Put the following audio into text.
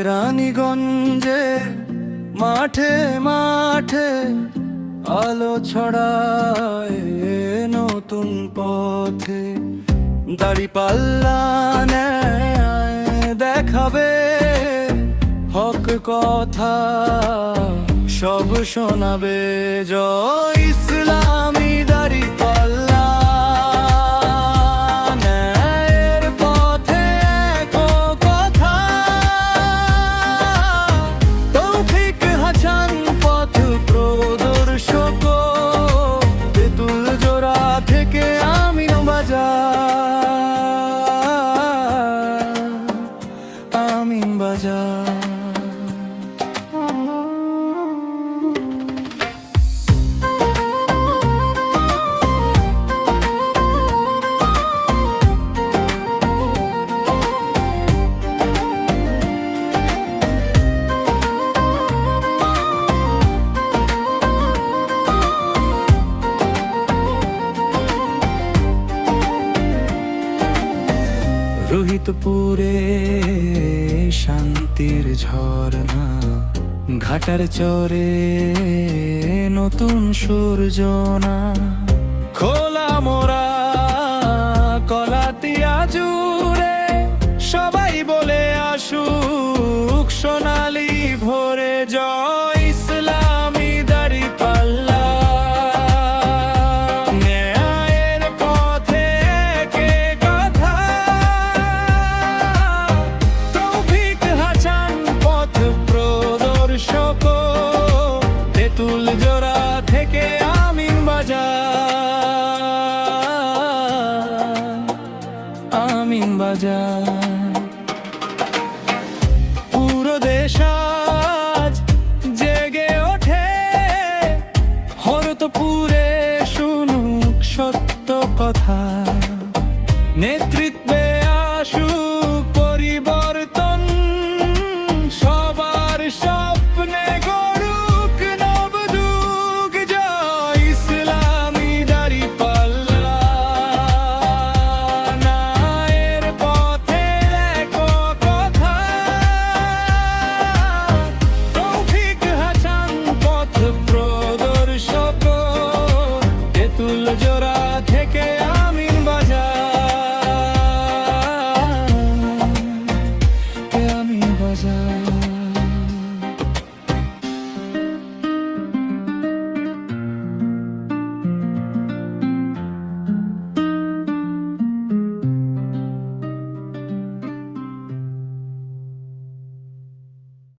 কেরানীগঞ্জে মাঠে মাঠে আলো ছড়ায় নতুন পথে। দাড়িপাল্লা নেয় দেখাবে হক কথা, সব শোনাবে জয় ইসলামী দাড়িপাল্লা। রোহিতপুরে শান্তির ঝর্ণা, ঘাটার চরে নতুন সূর্যনা, খোলা মোরা কলাতিয়া জুড়ে সবাই বলে আসুক সোনালি ভোরে জয় ইসলামী দাড়িপাল্লা। জোড়া থেকে আমিন বাজার পুরো দেশ আজ জেগে ওঠে, হরতপুরে শুনুক সত্য কথা।